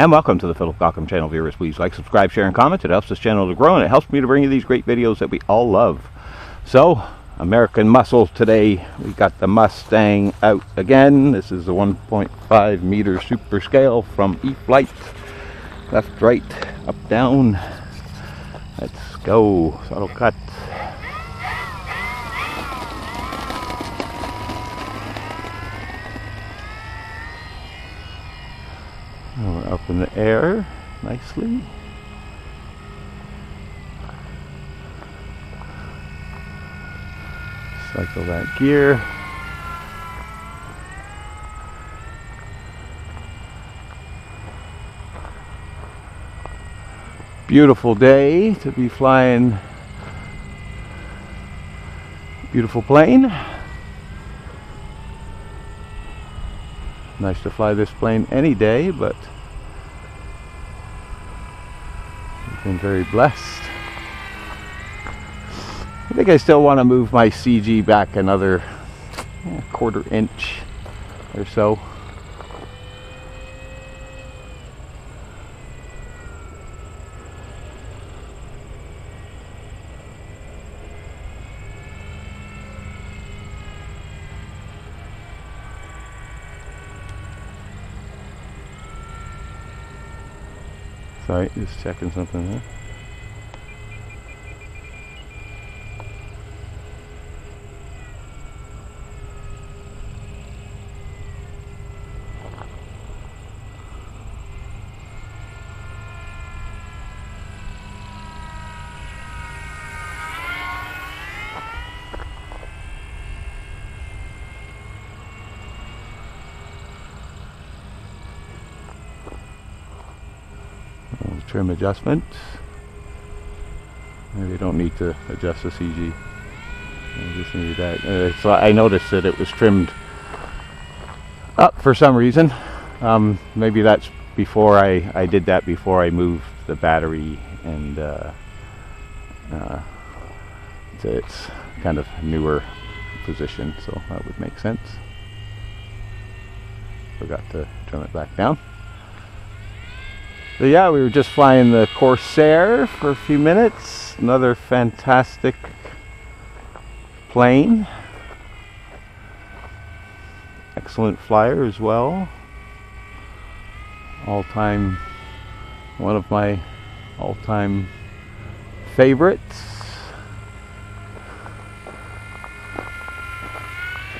And welcome to the Philip Gaucom channel. Viewers, please like, subscribe, share, and comment. It helps this channel to grow, and it helps me to bring you these great videos that we all love. So, American muscle today. We got the Mustang out again. This is the 1.5 meter super scale from E-Flight. Left, right, up, down. Let's go. Throttle cut. We're up in the air nicely. Cycle that gear. Beautiful day to be flying. Beautiful plane. Nice to fly this plane any day, but I've been very blessed. I think I still want to move my CG back another quarter inch or so. Sorry, just checking something there. Trim adjustment. Maybe you don't need to adjust the CG. You just need that. So I noticed that it was trimmed up for some reason. Maybe that's before I did that before I moved the battery, and so it's kind of newer position, so that would make sense. Forgot to trim it back down. So yeah, we were just flying the Corsair for a few minutes. Another fantastic plane. Excellent flyer as well. All-time, one of my all-time favorites.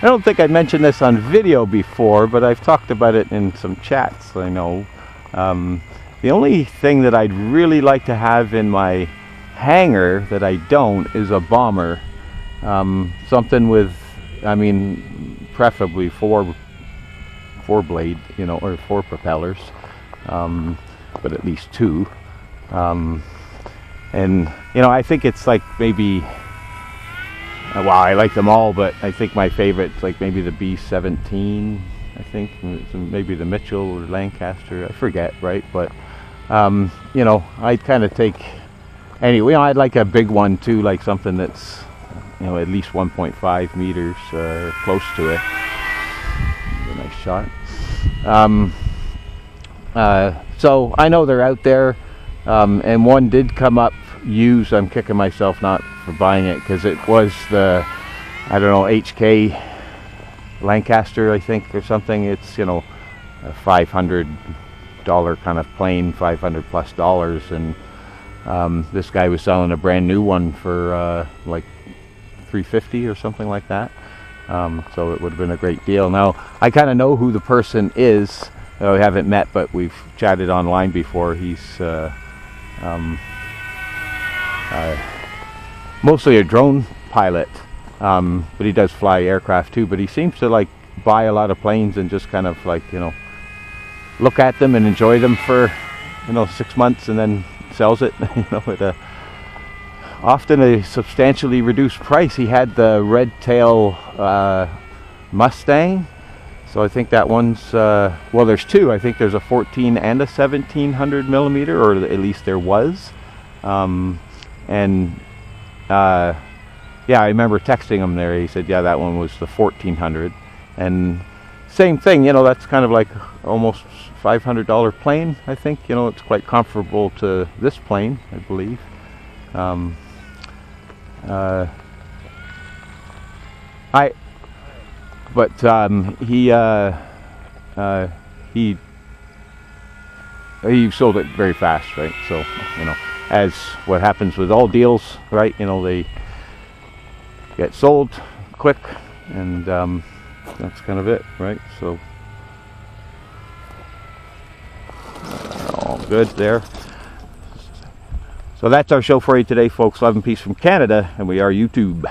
I don't think I mentioned this on video before, but I've talked about it in some chats, I know. The only thing that I'd really like to have in my hangar that I don't is a bomber. Something with, I mean, preferably four blade, you know, or four propellers, but at least two. And, you know, I think it's like maybe, well, I like them all, but I think my favorite's like maybe the B-17, I think, maybe the Mitchell or Lancaster, I forget, right? But you know, I'd kind of take, anyway, I'd like a big one too, like something that's, you know, at least 1.5 meters, close to it. A nice shot. So I know they're out there, and one did come up used. I'm kicking myself not for buying it, because it was the, I don't know, HK Lancaster, I think, or something. It's, you know, a $500 kind of plane, $500+ and this guy was selling a brand new one for like $350 or something like that. So it would have been a great deal. Now I kind of know who the person is. We haven't met, but we've chatted online before. He's mostly a drone pilot, but he does fly aircraft too. But he seems to like buy a lot of planes and just kind of like, you know, look at them and enjoy them for, you know, 6 months and then sells it, you know, at often a substantially reduced price. He had the red tail Mustang, so I think that one's well, there's two. I think there's a 14 and a 1700 millimeter, or at least there was. And yeah, I remember texting him there. He said, yeah, that one was the 1400, and same thing, you know, that's kind of like almost $500 plane, I think. You know, it's quite comparable to this plane, I believe. He sold it very fast, right? So, you know, as what happens with all deals, right? You know, they get sold quick, and that's kind of it, right? So, all good there. So that's our show for you today, folks. Love and peace from Canada, and we are YouTube.